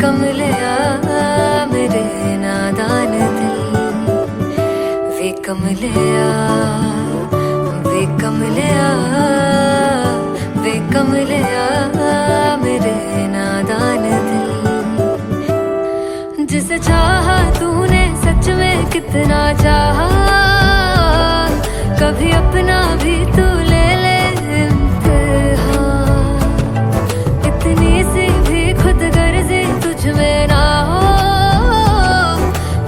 कमलिया मेरे नादान दिल, वे कमलिया, वे कमलिया, वे कमलिया मेरे नादान दिल। जिसे चाहा तूने सच में कितना चाहा, कभी अपना भी तू ले ले इम्तिहान। इतनी सी भी खुद गर्जी तुझ में ना हो,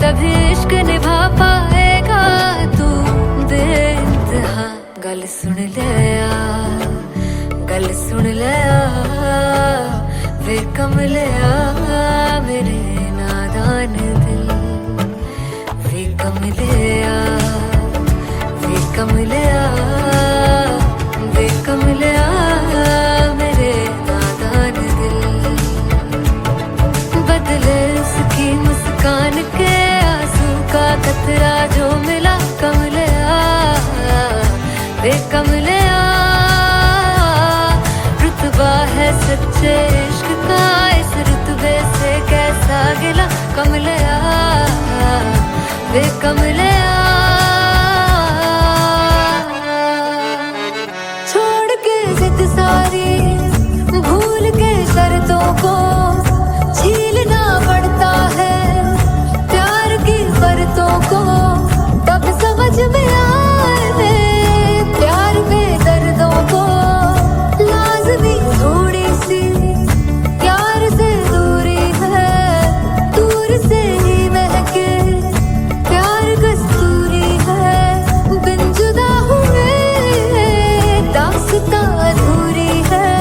तभी इश्क निभा पाएगा तू बेइंतहा। गल सुन लिया, गल सुन लिया, वे कमलिया मेरे नादान दिल, वे कमलिया, वे कमलिया, वे कमलिया मेरे नादान दिल। बदले उसकी मुस्कान के आंसू का कतरा जो मिला कमलिया, वे कमलिया। रुतबा है सच्चे इश्क का, इस रुतबे से कैसा गिला कमलिया, वे कमलिया। छोड़ के जिद सारी, भूल के शर्तों को, झीलना पड़ता है प्यार की शर्तों को। तब समझ में आए प्यार में दर्दों को, लाज़मी थोड़ी सी प्यार से दूरी है, दूर से ही महके प्यार कस्तूरी है। बिन जुदा हुए दास्तां अधूरी है,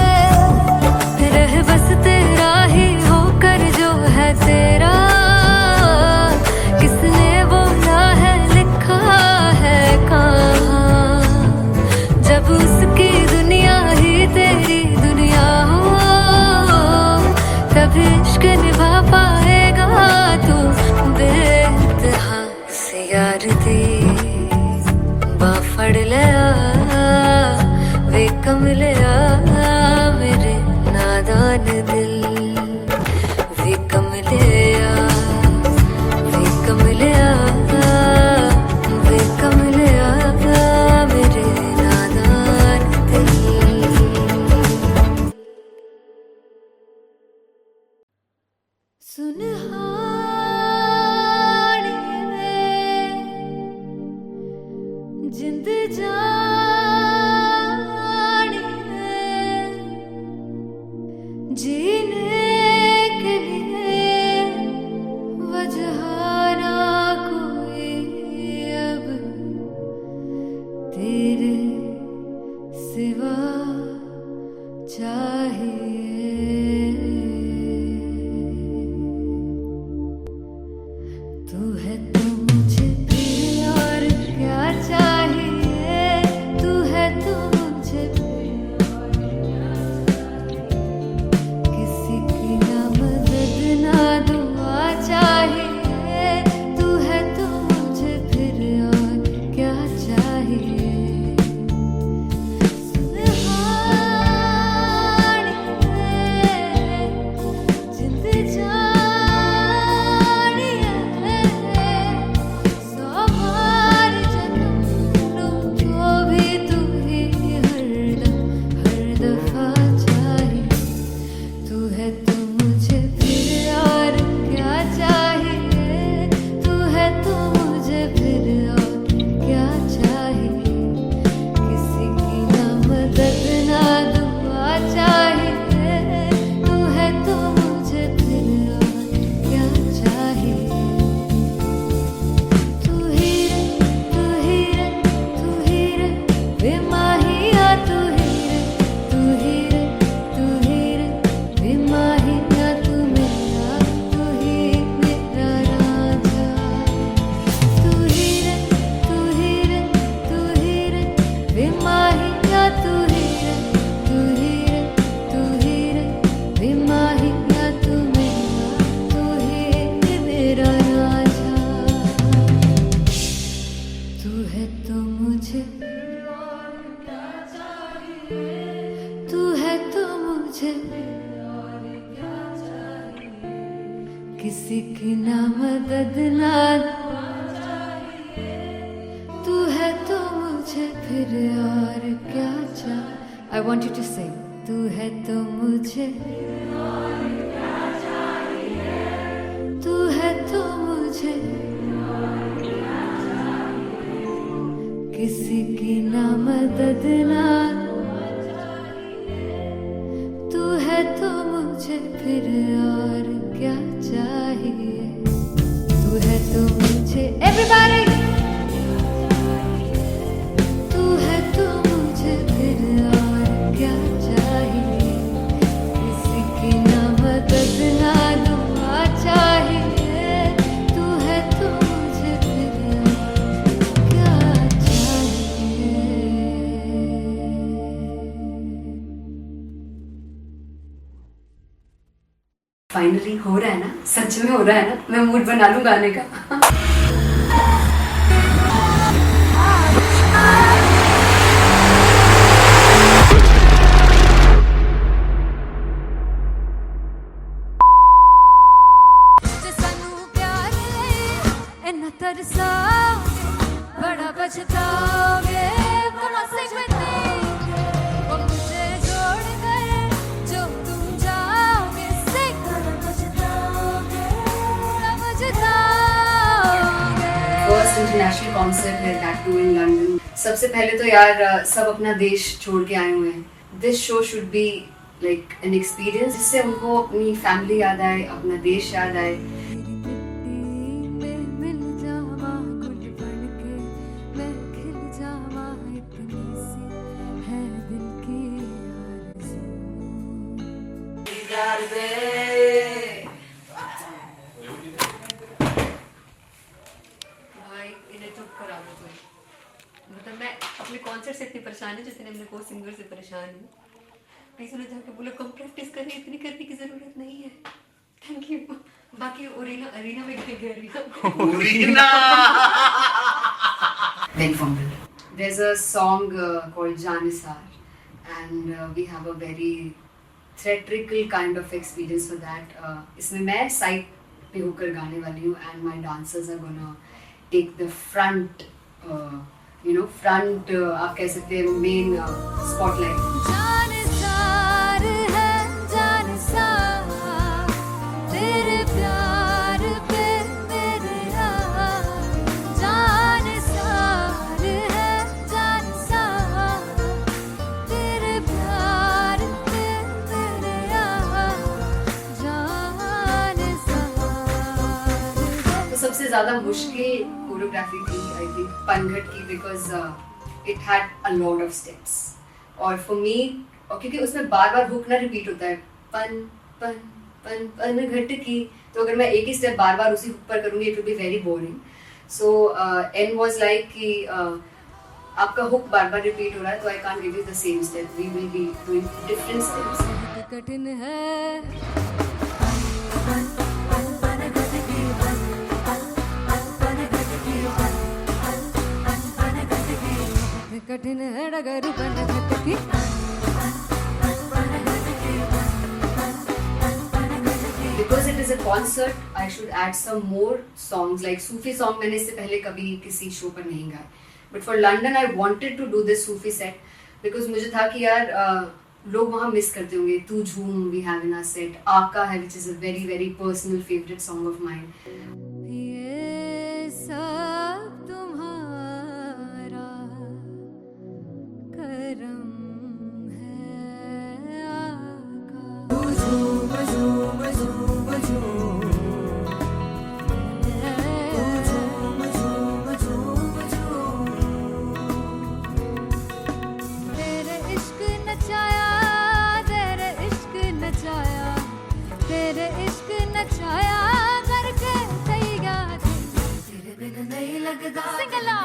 रह बस तेरा ही होकर जो है तेरा। किसने बोला है लिखा है कहाँ, जब उसकी दुनिया ही तेरी दुनिया हो, तब इश्क निभा पाएगा तू बेइंतहा। से यार दी बाफड़ लिया, वे कमलिया मेरे नादान दिल, वे कमलिया, वे कमलिया, वे कमलिया मेरे नादान दिल। सुनहानिए जिंद जानिए, जीने के लिए वजह ना कोई अब तेरे सिवा चाहिए। किसी की ना मदद ना तू है तो मुझे फिर और क्या चाह। आई वॉन्ट यू टू से तू है तो मुझे तू है तो मुझे किसी की ना मदद ना तू है तो मुझे फिर और क्या चाहिए। तू है तो मुझे एवरीबॉडी तू है तो मुझे फिर और क्या चाहिए। किसी की ना मदद ना दुआ चाहिए। तू है तो मुझे फिर और क्या चाहिए। फाइनली हो रहा है ना, सच में हो रहा है ना। मैं मूड बना लूं गाने का। जे सानू प्यार ले इन्ना तरसाओगे बड़ा पछताओगे। Wanna sing with me? वो मुझे छोड़ कर जो तुम जाओगे sing बड़ा पछताओगे बड़ा पछताओगे। फर्स्ट इंटरनेशनल कॉन्सर्ट है दैट टू इन लंदन। सबसे पहले तो यार सब अपना देश छोड़ के आए हुए हैं। This show should be like an experience जिससे उनको अपनी फैमिली याद आए, अपना देश याद आए। तेरी मिट्टी में मिल जावा गुल बन के मैं खिल जावा इतनी सी है दिल की आरज़ू। भाई इन्हें चुप करा दो कोई। मतलब मैं अपने कॉन्सर्ट से इतनी परेशान हूँ जितने अपने को सिंगर से परेशान हूँ। प्लीज उन्हें जाके बोलो कम प्रैक्टिस करें, इतनी करने की जरूरत नहीं है। Thank you. बाकी अरीना में गए arena very fumble. There's a song called Janisar and we have a very theatrical kind of experience for that. इसमें मैं साइड पे होकर गाने वाली हूँ and my dancers are gonna take the front, front आप कह सकते हैं main spotlight. जानसार है जानसार तेरे प्यार पे मेरे जानसार है जानसार तेरे प्यार पे मेरे जानसार। तो सबसे ज़्यादा मुश्किल कोरियोग्राफी थी आई थिंक पनघट की because it had a lot of steps और फॉर मी और क्योंकि उसमें बार बार हुक ना रिपीट होता है पन पन पन पन घट की। तो अगर मैं एक ही स्टेप बार बार उसी हुक पर करूँगी it will be very boring. So N was like कि आपका हुक बार बार रिपीट हो रहा है तो I can't give you the same step, we will be doing different steps. कठिन है कठिन है डगर बन घटकी Because it is a concert, I should add some more songs like Sufi song. मैंने इससे पहले कभी किसी शो पर नहीं गाए. But for London, I wanted to do this Sufi set because मुझे था कि यार लोग वहाँ मिस करते होंगे. तू झूम we have in our set. आका है which is a very very personal favorite song of mine. ये सब तुम्हारा करम है आका। झूम झूम झूम झूम झूम झूम झूम झूम तेरे इश्क नचाया तेरे इश्क नचाया तेरे इश्क नचाया करके तैयार तेरे बिन नहीं लगता सिंगला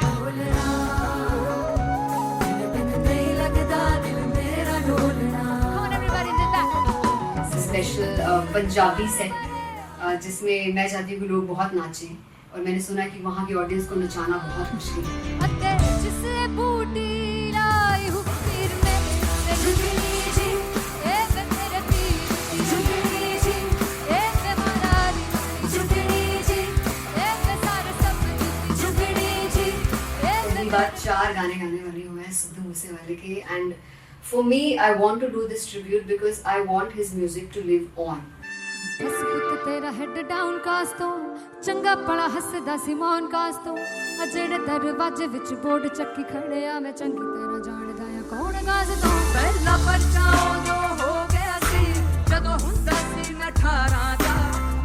ढोलना तेरे बिन नहीं लगता दिल मेरा ढोलना। Come on everybody did that. Special Punjabi set जिसमें मैं चाहती हूँ कि लोग बहुत नाचें और मैंने सुना कि वहाँ की ऑडियंस को नचाना बहुत मुश्किल है। अते जिसे बूटी लाई हूँ पीर में ते झुकनी जी ए वे मेरे पीर झुकनी जी ए वे मारा बाद 4 गाने गाने वाली हूँ मैं सिद्धू मूसेवाले के, and for me I want to do this tribute because I want his music to live on. बस पुੱਤ तेरा हेड डाउन कास ਤੋਂ ਚੰਗਾ ਭਲਾ ਹੱਸਦਾ ਸੀ ਮੌਨ ਕਾਸ ਤੋਂ ਆ ਜਿਹੜੇ ਦਰਵਾਜ਼ੇ ਵਿੱਚ ਬੋਰਡ ਚੱਕੀ ਖੜਿਆ ਮੈਂ ਚੰਗੀ ਤਰ੍ਹਾਂ ਜਾਣਦਾ ਆ ਕੌਣ ਗਾਜ਼ ਤੋਂ ਪਹਿਲਾ ਬੱਚਾ ਉਦੋਂ ਹੋ ਗਿਆ ਸੀ ਜਦੋਂ ਹੁੰਦਾ ਸੀ ਮੈਂ 18 ਦਾ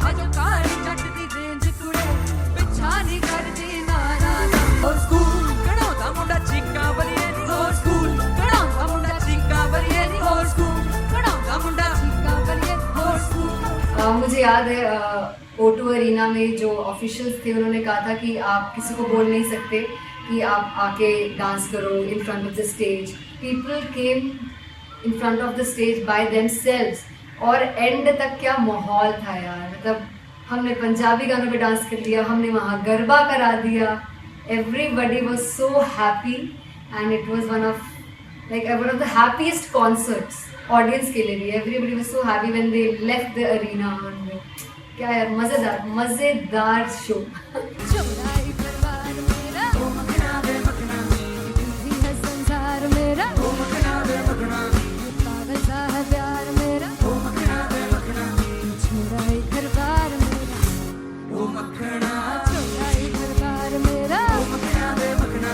ਅਜੋ ਕਾਲੀ ਜੱਟ ਦੀ ਰੇਂਜ ਕੁੜੇ ਪਿੱਛਾ ਨਹੀਂ ਕਰਦੀ ਨਾਰਾ ਦਾ ਹੋਰ ਸਕੂਲ ਕਢਾਉਂਦਾ ਮੁੰਡਾ ਚੀਕਾਂ ਬਲੀਏ ਨੀ ਹੋਰ ਸਕੂਲ ਕਢਾਉਂਦਾ ਮੁੰਡਾ ਚੀਕਾਂ ਬਲੀਏ ਨੀ ਹੋਰ ਸਕੂਲ ਕਢਾਉਂਦਾ ਮੁੰਡਾ ਚੀਕਾਂ ਬਲੀਏ ਹੋਰ ਸਕੂਲ। मुझे याद है O2 अरीना में जो ऑफिशियल्स थे उन्होंने कहा था कि आप किसी को बोल नहीं सकते कि आप आके डांस करो in front of the stage. People came in front of the stage by themselves और एंड तक क्या माहौल था यार, मतलब हमने पंजाबी गानों पे डांस कर लिया, हमने वहाँ गरबा करा दिया, everybody was so happy and it was one of the happiest concerts audience के लिए भी। Everybody was so happy when they left the arena. क्या यार मजेदार शो। चौड़ाई परिवार मेरा ओ मखना वे मखना भी है संसार मेरा ओ मखना वे मखना पागल सा है प्यार मेरा ओ मखना वे मखना चौड़ाई परिवार मेरा ਉਹ ਮੱਖਣਾ चौड़ाई परिवार मेरा ਉਹ ਮੱਖਣਾ ਵੇ ਮੱਖਣਾ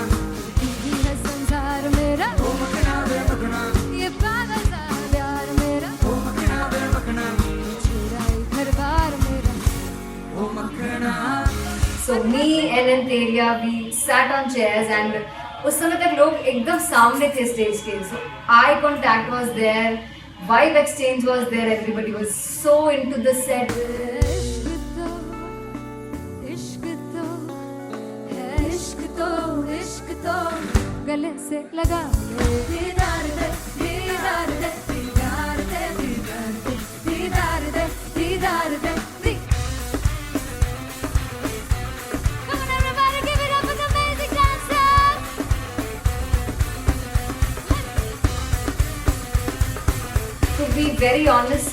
भी है संसार मेरा ਉਹ ਮੱਖਣਾ ਵੇ ਮੱਖਣਾ ये पागल सा है प्यार मेरा ਉਹ ਮੱਖਣਾ ਵੇ ਮੱਖਣਾ चौड़ाई परिवार मेरा ਉਹ ਮੱਖਣਾ। So me and Anteria we sat on chairs and उस समय तक लोग एकदम सामने थे स्टेज के, so eye contact was there, vibe exchange was there, everybody was so into the set. इश्क तो है इश्क तो इश्क तो गले से लगा दीदार दे दीदार दे दीदार दे दीदार दे दीदार दे दीदार दे दी। Come on everybody, give it up for the amazing dancers. To be very honest,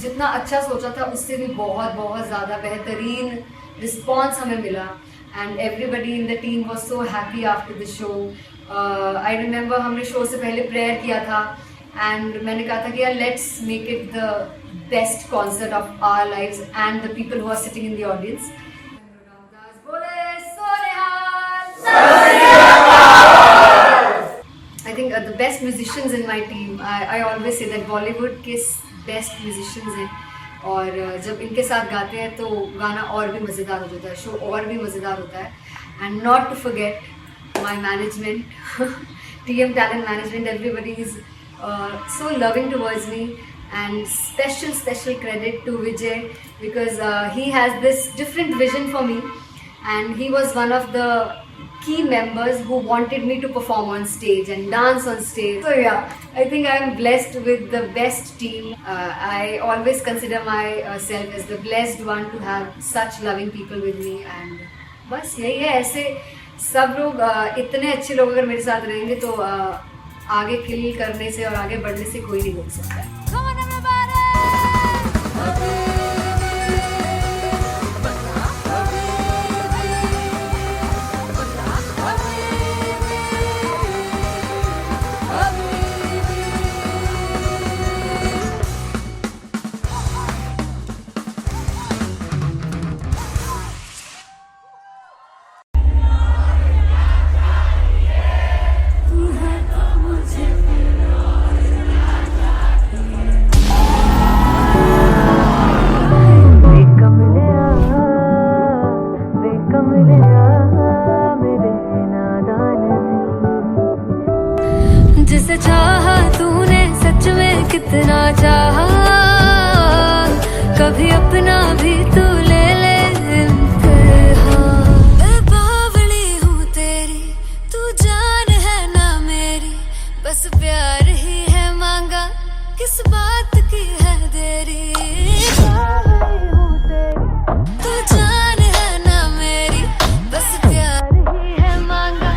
जितना अच्छा सोचा था उससे भी बहुत बहुत ज़्यादा बेहतरीन रिस्पॉन्स हमें मिला and everybody in the team was so happy after the show. I remember हमने शो से पहले प्रेयर किया था एंड मैंने कहा था कि यार let's make it the best concert of our lives and the people who are sitting in the audience. I think the best musicians in my team, I always say that Bollywood के best musicians हैं और जब इनके साथ गाते हैं तो गाना और भी मज़ेदार हो जाता है, शो और भी मज़ेदार होता है। And not to forget my management, TM Talent Management, everybody is so loving towards me and special credit to Vijay because he has this different vision for me and he was one of the key members who wanted me to perform on stage and dance on stage. So yeah, I think I am blessed with the best team. I always consider myself as the blessed one to have such loving people with me and बस यही है। ऐसे सब लोग इतने अच्छे लोग अगर मेरे साथ रहेंगे तो आगे किल करने से और आगे बढ़ने से कोई नहीं रोक सकता है। Come on everybody. जिसे चाहा तूने सच में कितना चाहा, कभी अपना भी तू ले ले इम्तिहान। मैं बावली हूँ तेरी, तू जान है ना मेरी, बस प्यार ही है मांगा, किस बात की है देरी। बावली हूँ तेरी, तू जान है ना मेरी, बस प्यार ही है मांगा।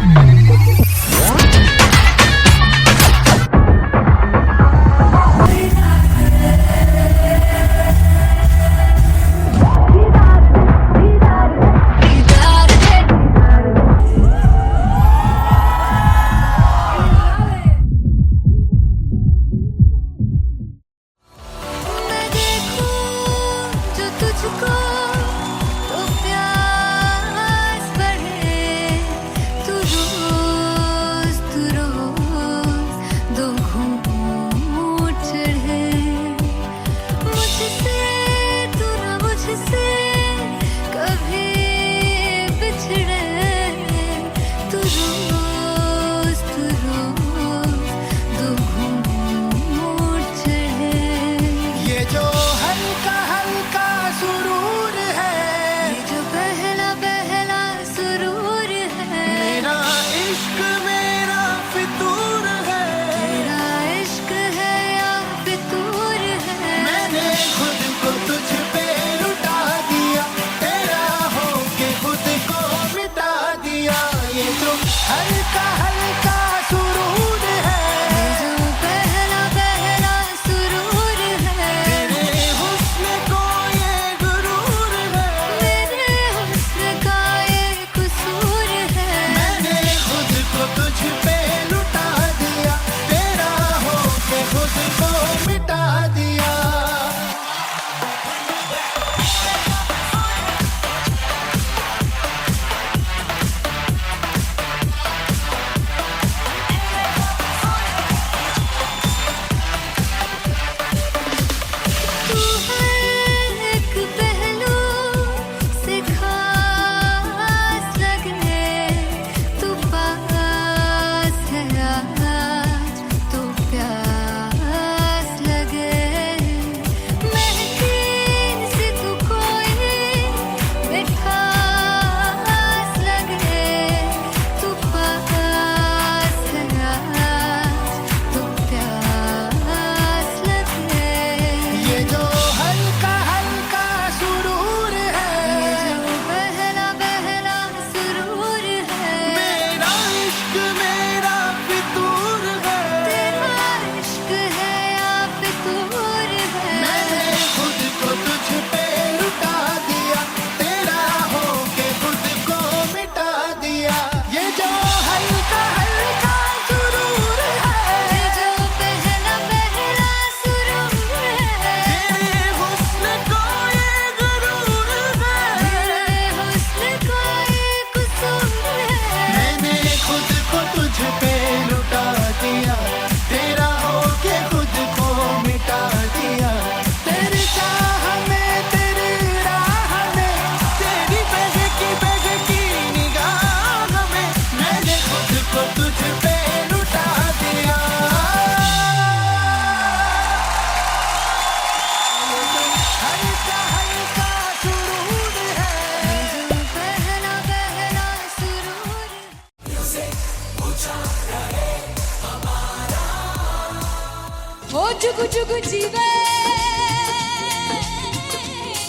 जुगु जुगु जीवे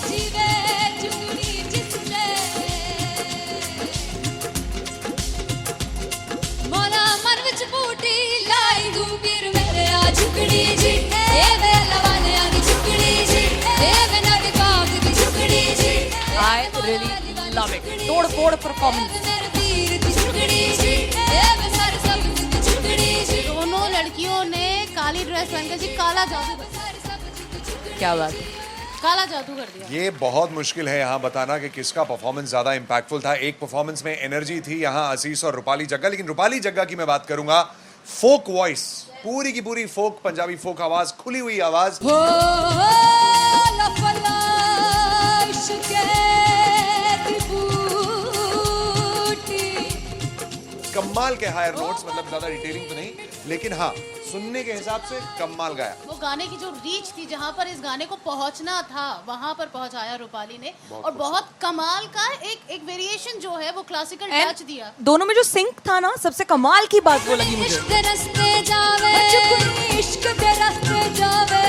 जीवे जुगनी जिसले मौला मन विच बूटी लाई दूबीर मेरे आ झुकड़ी जी ए वे लवाने आ झुकड़ी जी ए वे नवी बाग दी झुकड़ी जी I really love it. तोड़ फोड़ परफॉर्मेंस। दोनों लड़कियों ने काली ड्रेस पहनकर जी काला जादू कर दिया। क्या बात है। काला जादू कर दिया। ये बहुत मुश्किल है यहाँ बताना कि किसका परफॉर्मेंस ज्यादा इम्पैक्टफुल था। एक परफॉर्मेंस में एनर्जी थी यहाँ असीस और रूपाली जग्गा, लेकिन रूपाली जग्गा की मैं बात करूंगा फोक वॉइस, पूरी की पूरी फोक, पंजाबी फोक आवाज, खुली हुई आवाज। कमाल के हायर नोट्स, मतलब ज्यादा डिटेलिंग तो नहीं, लेकिन हाँ सुनने के हिसाब से कमाल गाया। वो गाने की जो रीच थी, जहाँ पर इस गाने को पहुंचना था वहां पर पहुंचाया रूपाली ने, और बहुत कमाल का एक वेरिएशन जो है वो क्लासिकल टच दिया। दोनों में जो सिंक था ना, सबसे कमाल की बात वो लगी मुझे। इश्क दे रस्ते जावे इश्क दे रस्ते जावे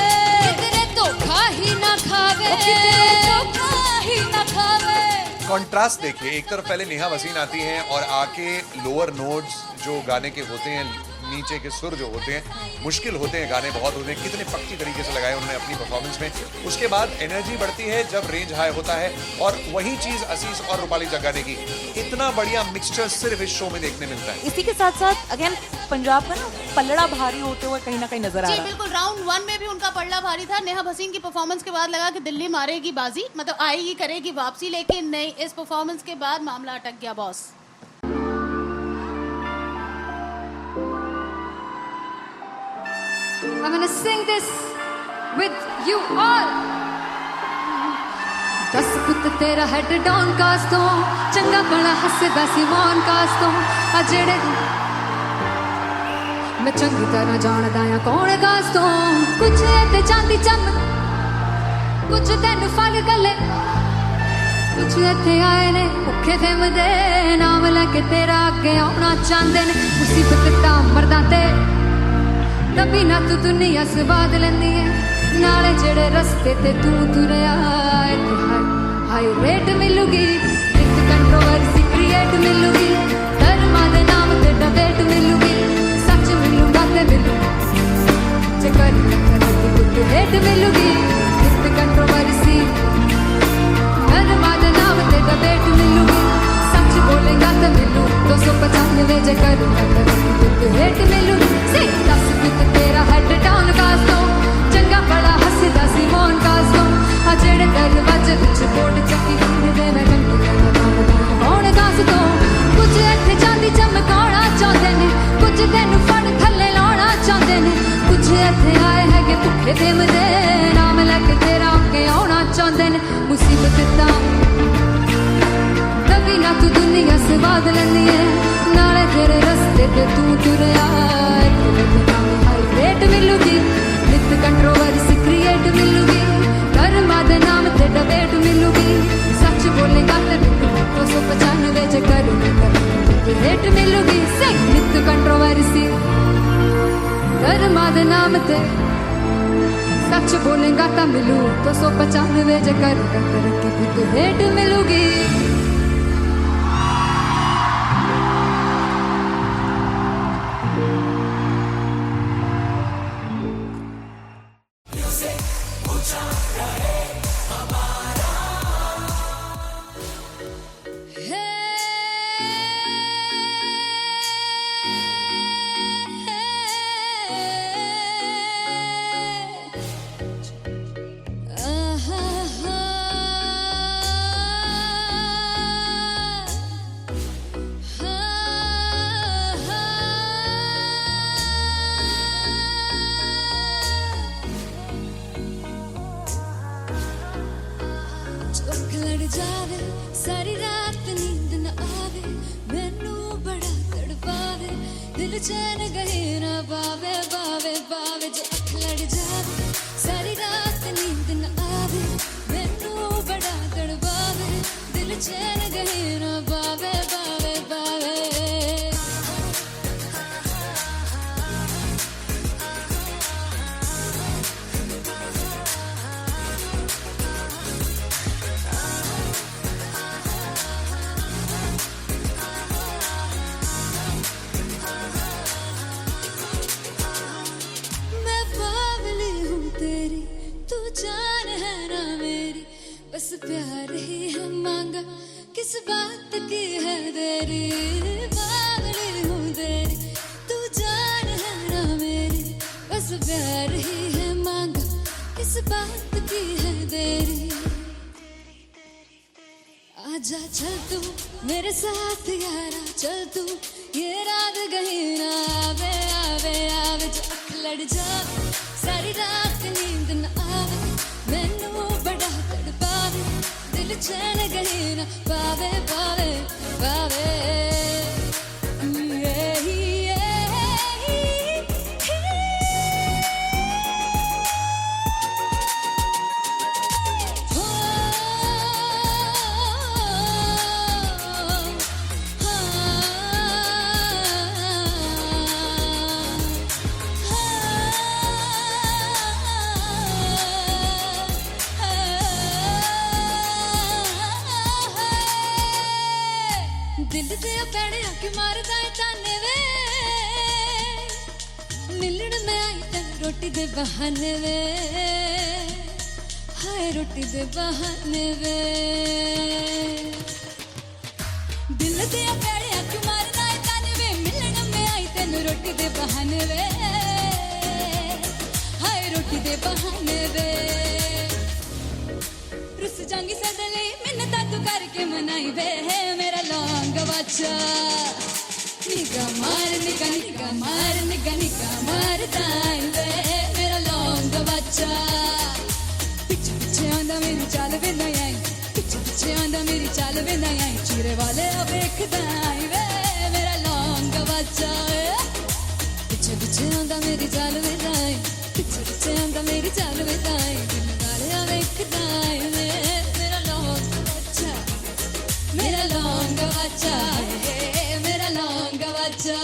कितने धोखा ही ना खावे कितने धोखा ही ना खावे। कॉन्ट्रास्ट देखिए, एक तरफ पहले नेहा वसीन आती हैं और आके लोअर नोट्स जो गाने के होते हैं, नीचे के सुर जो होते हैं, मुश्किल होते हैं, गाने बहुत होते हैं, कितने पक्की तरीके से लगाए उन्होंने अपनी परफॉर्मेंस में। उसके बाद एनर्जी बढ़ती है जब रेंज हाई होता है, और वही चीज असीस और रूपाली जग्गा ने की। इतना बढ़िया मिक्सचर सिर्फ इस शो में देखने मिलता है। इसी के साथ साथ अगेन पंजाब का ना पलड़ा भारी होते हुए कहीं ना कहीं नजर आ जी रहा है। बिल्कुल, राउंड 1 में भी उनका पलड़ा भारी था। नेहा भसीन की परफॉर्मेंस के बाद लगा कि दिल्ली मारेगी बाजी, मतलब आएगी करेगी वापसी, लेकिन नहीं, इस परफॉर्मेंस के बाद मामला अटक गया boss. I'm gonna sing this with you all. दस पुत तेरा हेड डाउन कास्ट तो चंगा बड़ा हसदा सिमोन कास्ट तो आ जेड़े मैं चंगी तरह जानदा आ कौन कास्ट तो कुछ ते चांदी चम कुछ तेन फल गले कुछ इत्थे आए ने भुखे फिमदे नाम लैके तेरा अगे आउणा चाहंदे ने मुसीबत ता मरदा ते तभी ना तू दुनिया स्वाद लेंदी है नाले जेड़े रस्ते ते तू तुरया हाई रेट मिलूगी एक कंट्रोवर्सी क्रिएट मिलूगी धर्मा दे नाम ते डिबेट मिलूगी सच मिलूगा ते मिलू चकर कुछ रेट मिलूगी एक कंट्रोवर्सी धर्मा दे नाम ते डिबेट मिलूगी सच बोलेगा ते मिलू 295 जकर रेट मिलूगी से 10 तेरा हेड डाउन कास्तो चंगा बड़ा हसदा सिमोन कास्तो आ जेड़े दरवाजे विच बोर्ड चक्की दे मैं कौन कास्तो कुछ इत्थे चांदी चमकाना चाहते ने कुछ तेनू फड़ थल्ले लाना चाहते ने कुछ इत्थे आए है कि भुखे देमदे नाम लैके तेरा अगे आउणा चाहते ने मुसीबत ता तभी ना तू दुनिया स्वाद लैंदी है नाले तेरे रस्ते ते तू तुरया रेट मिलूगी नित कंट्रोवर्सी क्रिएट मिलूगी कर्मा दे नाम ते डिबेट मिलूगी सच बोलेगा ते मिलू 295 जकर रेट मिलूगी से नित कंट्रोवर्सी कर्मा दे नाम ते सच बोलेगा ता मिलू 295 जकर रेट मिलूगी। जावे सारी रात नींद न आवे मैनू बड़ा तड़पावे दिल चैन गए ना बावे बावे बावे जो अख लड़ जावे सारी रात नींद न आवे मैनू बड़ा तड़पावे दिल चैन गए ना बावे बावे बावे। बस प्यार ही है मांगा, किस बात की है देरी, बावली हूँ तेरी तू जान है ना मेरी, बस प्यार ही है मांगा, किस बात की है देरी। आजा चल तू मेरे साथ यारा, चल तू ये रात कहीं ना आवे आवे आवे, जो अख लड़ जा सारी रात नींद न आवे, मैनू बड़ा तड़पावे, दिल चैन कहीं ना पावे पावे पावे। दिल दे पैड़े आके मारदा है ताने वे, मिलन में आई तन रोटी दे बहाने वे, हाय रोटी दे बहाने वे। दिल दे पैड़े आके मारदा है ताने वे, मिलन में आई तन रोटी दे बहाने वे, हाय रोटी दे बहाने वे। रुस जांगी सदले मिन्नता तू करके मनाई वे, मेरा लौंग बच्चा निगा मार निगा निगा मार निगा निगा मार ताई वे, मेरा लौंग बच्चा पीछे पीछे आंदा मेरी चाल वे ना आई, पीछे पीछे आंदा मेरी चाल वे ना आई, चीरे वाले देखदा आई वे, मेरा लौंग बच्चा पीछे पीछे आंदा मेरी चाल वे ना आई, पीछे पीछे आंदा मेरी चाल वे ना आई, दिल वाले देखदा आई वे, मेरा लौंग बच्चा मेरा लौंग बच्चा है, मेरा लौंग बच्चा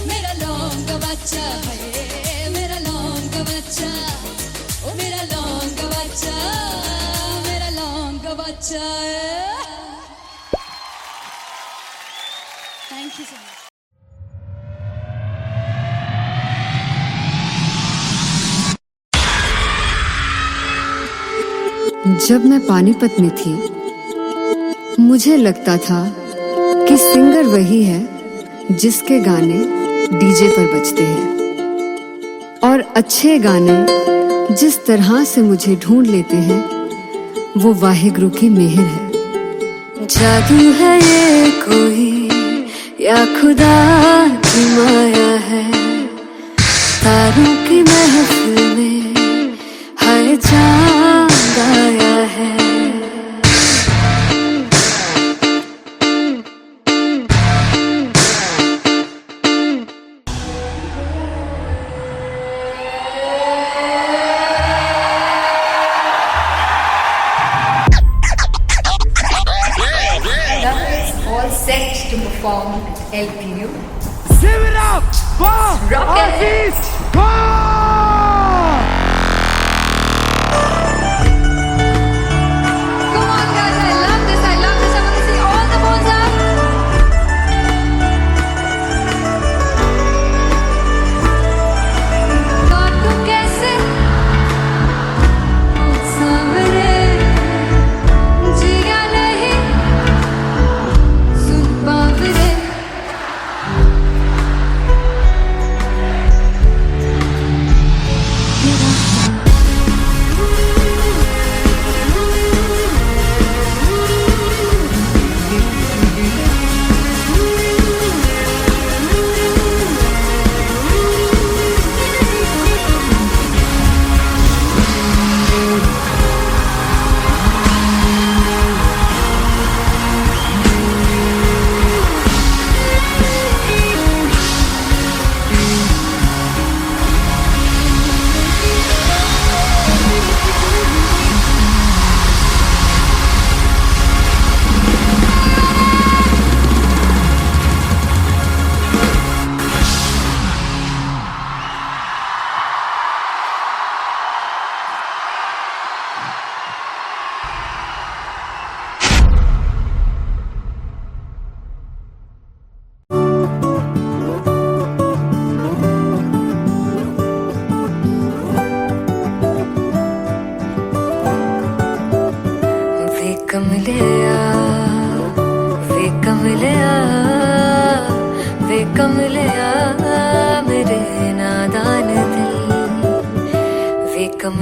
मेरा लौंग बच्चा है, मेरा लौंग बच्चा, ओ मेरा लौंग बच्चा, मेरा लौंग बच्चा। Thank you so much. जब मैं पानीपत में थी मुझे लगता था कि सिंगर वही है जिसके गाने डीजे पर बजते हैं, और अच्छे गाने जिस तरह से मुझे ढूंढ लेते हैं वो वाहिगुरु की मेहर है। जादू है ये कोई या खुदा की माया है, तारों की महफिल में हर चांद आया है। Set to perform LPU. Give it up for Rock and artist Come on guys, I love this, I love this. I want to see all the balls up. काटू कैसे सामने जिया नहीं सुन पावरे,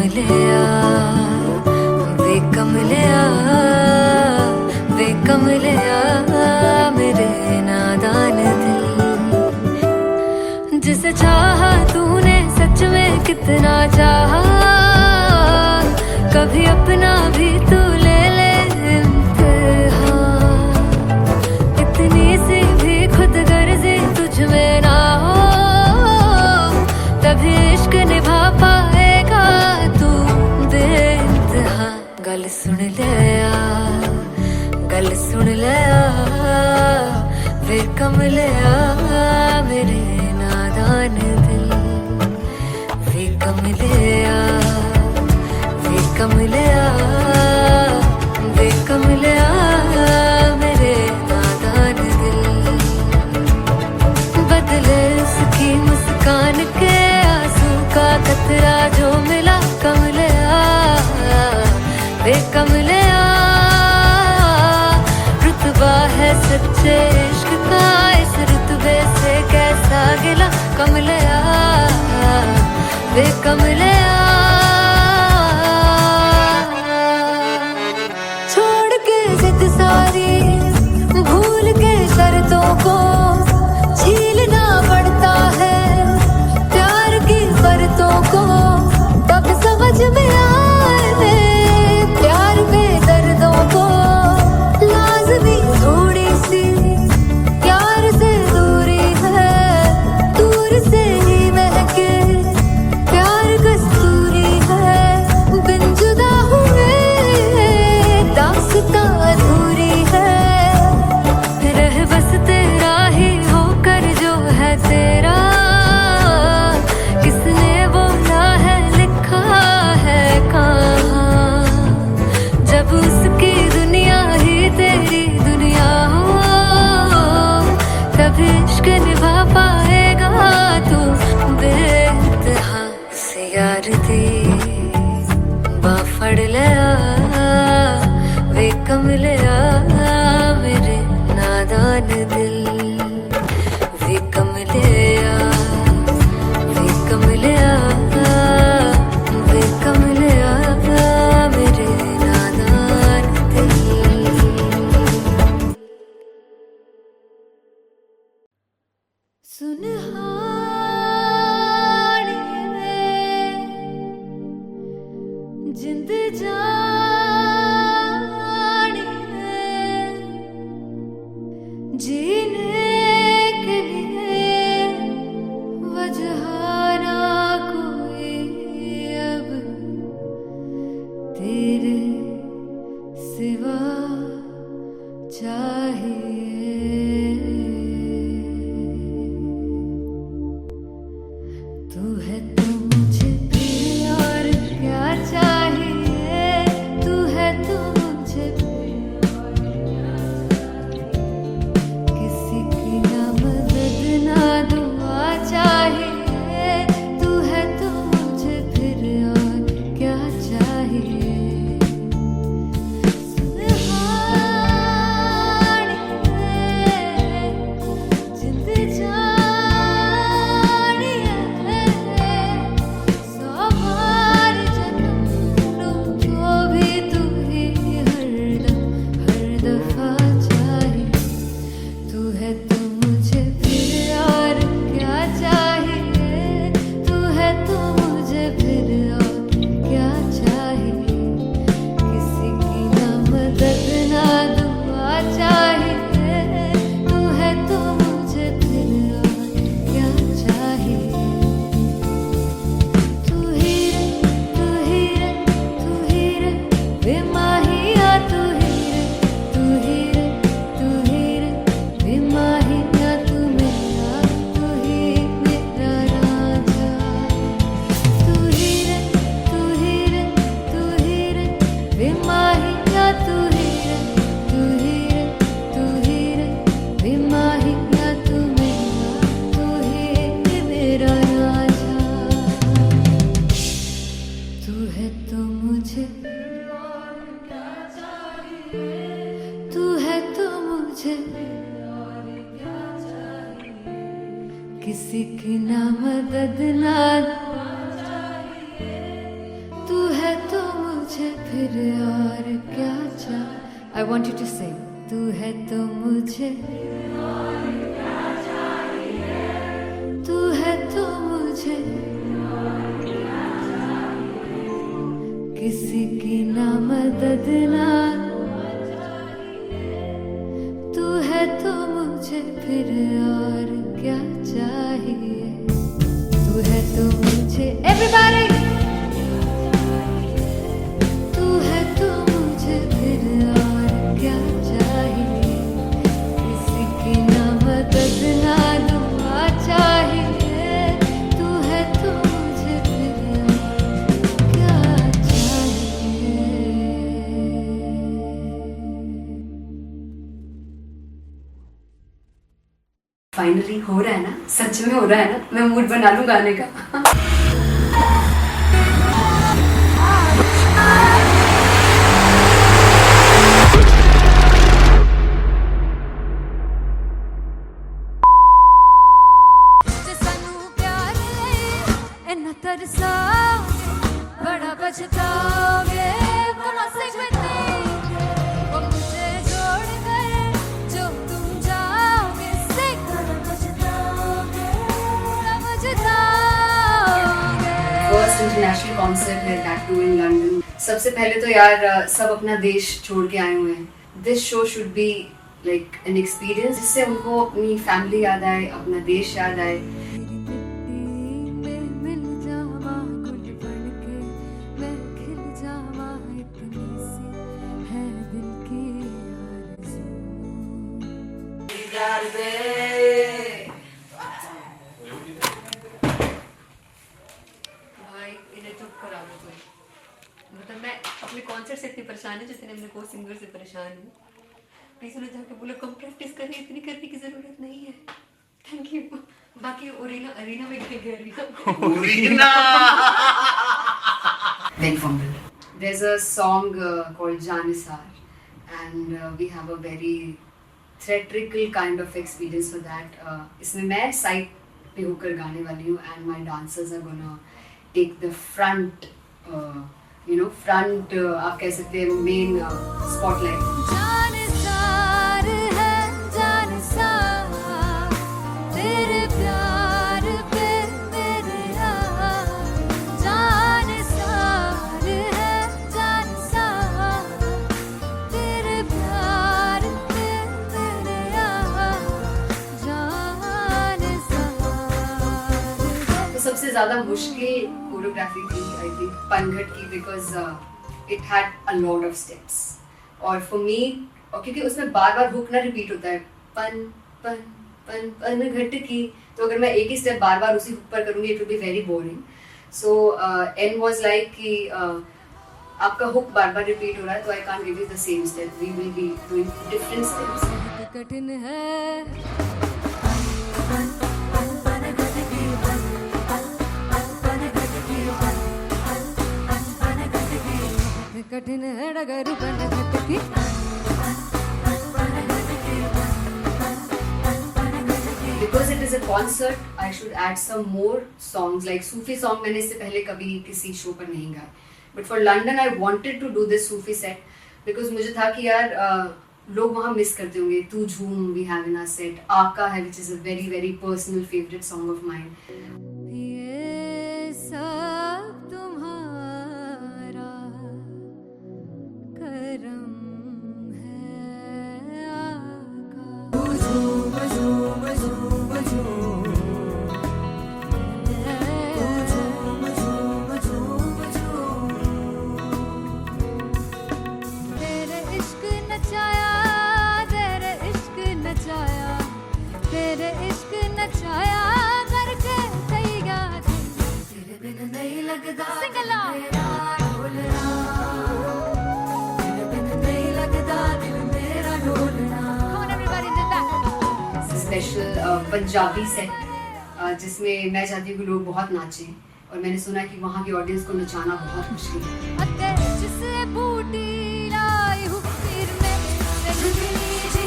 कमलिया वे कमलिया वे कमलिया मेरे नादान दिल, जिसे चाहा तूने सच में कितना चाहा, कभी अपना भी तू ले ले इम्तिहान, इतनी सी भी खुद गर्जी तुझ में ना हो, तभी इश्क निभा पाएगा तू बेइंतहा। गल सुन लिया गल सुन लिया वे कमलिया मेरे नादान दिल, वे कमलिया वे कमलिया वे कमलिया मेरे नादान दिल, बदले उसकी मुस्कान के आंसू का कतरा जो मिला कमलिया वे कमलिया, रुतबा है सच्चे इश्क का इस रुतबे से कैसा गिला कमलिया वे कमलिया। छोड़ के जिद सारी भूल के शर्तों को झीलना पड़ता है प्यार की शर्तों को, तब समझ में आए प्यार में दर्दों को, लाज़मी थोड़ी सी प्यार से दूरी है, दूर से ही महके प्यार कस्तूरी है, बिन जुदा हुए दास्तां अधूरी है, रह बस तेरा ही होकर जो है तेरा, किसने बोला है लिखा है कहाँ, जब उसकी दुनिया ही तेरी दुनिया हो, तभी इश्क निभा पाएगा तू बेइंतहा। से यार दी बाफड़ लिया वे कमलिया मेरे नादान दिल, वे कमलिया वे कमलिया वे कमलिया मेरे नादान दिल। सुनहानिए जिंद जानिए जीने के लिए वजह ना कोई अब तेरे सिवा चाहिए, तू है तो मुझे फिर और क्या चाहिए, तू है तो मुझे फिर और क्या चाहिए, किसी की ना मदद ना दुआ चाहिए, तू है तो मुझे फिर और क्या चाहिए। सुनहानिए जिंद जानिए सौ बार जन्म लूं तो भी तू ही हरदम हर दफा चाहिए, तू है तो मुझे फिर और क्या चाहिए, तू है तो मुझे फिर और क्या चाहिए, किसी की ना मदद ना दुआ चाहिए, तू है तो मुझे फिर और क्या चाहिए। तू ही रे तू ही रे तू ही रे बेमाहिया, तू ही रे तू ही रे तू ही रे बेमाहिया, तू मेरा तू ही मेरा राजा, तू ही रे तू ही रे तू ही रे बेमाहिया, तू ही रे तू ही रे तू ही रे बेमाहिया, तू मेरा तू ही मेरा राजा, तू है तो मुझे तू है तो मुझे किसी की ना मदद ना दुआ चाहिए, तू फिर और क्या चाह। I want you to sing. तू है तो मुझे, तू है तो मुझे, किसी की ना मदद ना, तू है तो मुझे फिर और क्या चाहिए। तू है तो मुझे, everybody, तू है तो मुझे फिर और क्या चाहिए। किसी की ना मदद ना दुआ चाहिए। तू है तो मुझे फिर और क्या चाहिए। फाइनली हो रहा है ना, सच में हो रहा है ना। मैं मूड बना लूं गाने का। जे सानू प्यार ले इन्ना तरसाओगे, बड़ा पछताओगे। कहाँ से बनेंगे वो मुझे छोड़ कर जो तुम जाओगे। से बड़ा पछताओगे, बड़ा पछताओगे। फर्स्ट इंटरनेशनल कॉन्सर्ट है, दैट टू इन लंदन। सबसे पहले तो यार सब अपना देश छोड़ के आए हुए हैं। This show should be like an experience, जिससे उनको अपनी फैमिली याद आए, अपना देश याद आए। तेरी मिट्टी में मिल जावा, गुल बन के मैं खिल जावा। इतनी सी है दिल की आरज़ू। भाई इन्हें चुप करा दो कोई। मतलब मैं अपने कॉन्सर्ट से इतनी परेशान हूँ जितने अपने को सिंगर से परेशान हूँ। प्लीज उन्हें जाके बोलो कम प्रैक्टिस करें, इतनी करने की जरूरत नहीं है। Thank you. बाकी अरीना में गए arena Big fumble. There's a song called Janisar, and we have a very theatrical kind of experience for that. इसमें मैं साइड पे होकर गाने वाली हूँ, and my dancers are gonna take the front, front आप कह सकते हैं main spotlight. जानसार है जानसार, तेरे प्यार पे मेरे यार। जानसार है जानसार, तेरे प्यार पे मेरे यार। जानसार है। तो सबसे ज़्यादा मुश्किल कोरियोग्राफी थी आई थिंक पनघट की, because it had a lot of steps. और फॉर मी, और क्योंकि उसमें बार बार हुक ना रिपीट होता है, पन पन पन पन घट की, तो अगर मैं एक ही स्टेप बार बार उसी हुक पर करूँगी it will be very boring. So N was like कि आपका हुक बार बार रिपीट हो रहा है, तो I can't give you the same step, we will be doing different steps. कठिन है कठिन है डगर बनघट की। Because it is a concert, I should add some more songs, like Sufi song मैंने इससे पहले कभी किसी शो पर नहीं गाया. But for London I wanted to do this Sufi set because मुझे था कि यार लोग वहाँ मिस करते होंगे. तू झूम we have in our set, आका है which is a very very personal favorite song of mine. ये सब तुम्हारा करम है आका। झूम झूम झूम झूम झूम झूम झूम झूम तेरे इश्क नचाया, तेरे इश्क नचाया, तेरे इश्क नचाया करके तैयार। तेरे बिन नहीं लगदा सिंगला मेरा ढोलना, तेरे बिन नहीं लगदा दिल मेरा ढोलना। Come on everybody did that. Special Punjabi set जिसमें मैं चाहती हूँ कि लोग बहुत नाचें, और मैंने सुना कि वहाँ की ऑडियंस को नचाना बहुत मुश्किल है. अते जिसे बूटी लाई हूँ पीर में ते झुकनी जी,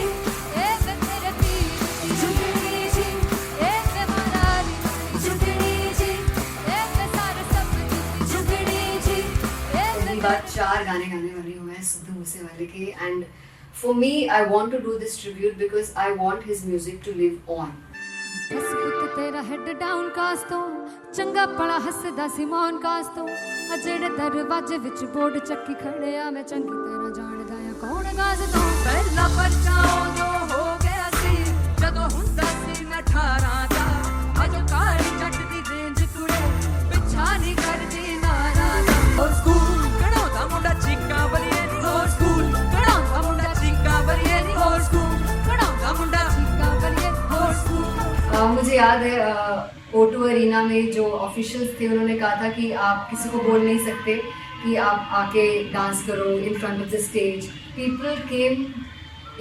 ए मैं तेरे पीर की झुकनी जी, ए मैं मरारी की झुकनी जी, ए मैं सारे सब की झुकनी जी, ए मैं बाद 4 गाने गाने वाली हूँ मैं सिद्धू मूसेवाले के, and for me I want to do this tribute because I want his music to live on. बस पुत तेरा हेड डाउन कास तो चंगा पड़ा हसदा सी मौन कास तो अजड़े दरवाजे विच बोर्ड चक्की खड़े आ मैं चंगी तरह जानदा आ कौन गाज तो ਪਹਿਲਾ ਬੱਚਾ ਉਦੋਂ ਹੋ ਗਿਆ ਸੀ ਜਦੋਂ ਹੁੰਦਾ ਸੀ ਮੈਂ 18 ਦਾ ਅਜੋ ਕਾਲੀ ਜੱਟ ਦੀ ਰੇਂਜ ਕੁੜੇ ਪਿੱਛਾ ਨਹੀਂ ਕਰਦੀ ਨਾਰਾ ਦਾ ਹੋ ਸਕੂਲ ਕਢਾਉਂਦਾ ਮੁੰਡਾ ਚੀਕਾਂ ਬਲੀਏ ਨੀ ਹੋ ਸਕੂਲ ਕਢਾਉਂਦਾ ਮੁੰਡਾ ਚੀਕਾਂ ਬਲੀਏ ਨੀ ਹੋ ਸਕੂਲ ਕਢਾਉਂਦਾ ਮੁੰਡਾ ਚੀਕਾਂ ਬਲੀਏ ਹੋ ਸਕੂਲ। मुझे याद है O2 अरीना में जो ऑफिशियल्स थे उन्होंने कहा था कि आप किसी को बोल नहीं सकते कि आप आके डांस करो in front of the stage. People came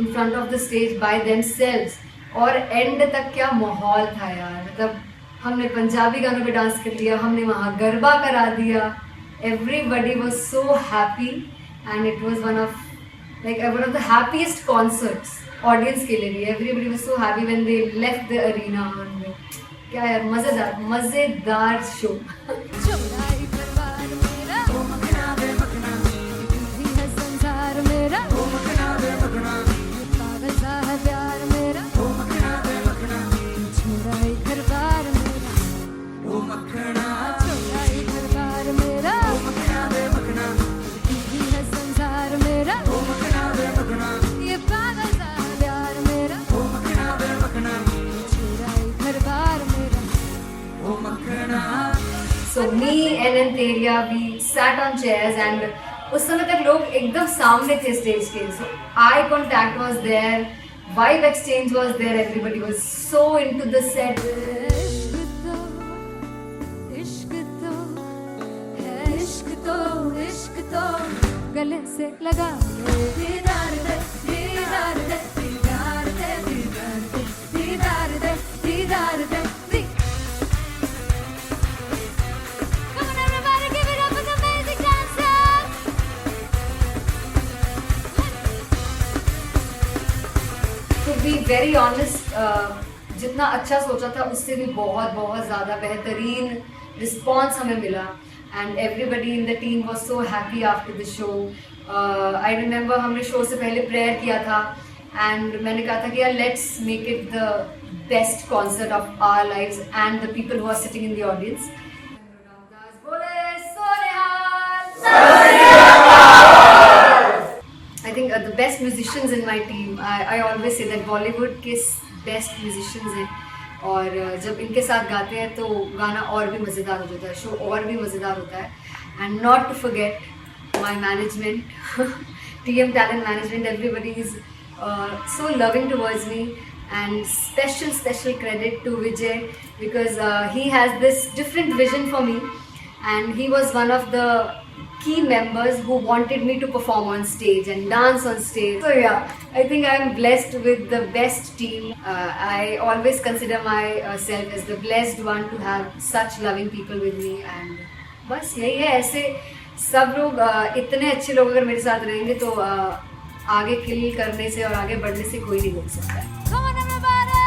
in front of the stage by themselves और एंड तक क्या माहौल था यार, मतलब हमने पंजाबी गानों पे डांस कर लिया, हमने वहाँ गरबा करा दिया, everybody was so happy and it was one of the happiest concerts audience के लिए भी। Everybody was so happy when they left the arena. क्या यार मजेदार शो। चौड़ाई परिवार मेरा ओ मखना वे मखना भी है संसार मेरा ओ मखना वे मखना पागल सा है प्यार मेरा ओ मखना वे मखना चौड़ाई परिवार मेरा ਉਹ ਮੱਖਣਾ चौड़ाई परिवार मेरा ਉਹ ਮੱਖਣਾ ਵੇ मखना भी है संसार मेरा ਉਹ ਮੱਖਣਾ ਵੇ मखना ये पागल सा है प्यार मेरा ਉਹ ਮੱਖਣਾ ਵੇ मखना चौड़ाई परिवार मेरा ਉਹ Makhna. So me and Anteria we sat on chairs and उस समय तक लोग एकदम सामने थे स्टेज के, so eye contact was there, vibe exchange was there, everybody was so into the set. इश्क तो है इश्क तो गले से लगा ले दीदार दे दीदार दे दीदार दे दीदार दे दीदार दे दीदार दे Come on everybody, give it up for the amazing dancers. To be very honest, जितना अच्छा सोचा था उससे भी बहुत ज़्यादा बेहतरीन रिस्पॉन्स हमें मिला and everybody in the team was so happy after the show. I remember हमने शो से पहले प्रेयर किया था एंड मैंने कहा था कि यार let's make it the best concert of our lives and the people who are sitting in the audience. I think the best musicians in my team, I always say that Bollywood के best musicians हैं और जब इनके साथ गाते हैं तो गाना और भी मज़ेदार हो जाता है, शो और भी मज़ेदार होता है। And not to forget my management, TM Talent Management, everybody is so loving towards me and special credit to Vijay because he has this different vision for me and he was one of the key members who wanted me to perform on stage and dance on stage. So yeah, I think I'm blessed with the best team. I always consider myself as the blessed one to have such loving people with me and बस यही है। ऐसे सब लोग इतने अच्छे लोग अगर मेरे साथ रहेंगे तो आगे किल करने से और आगे बढ़ने से कोई नहीं रोक सकता है। Come on everybody.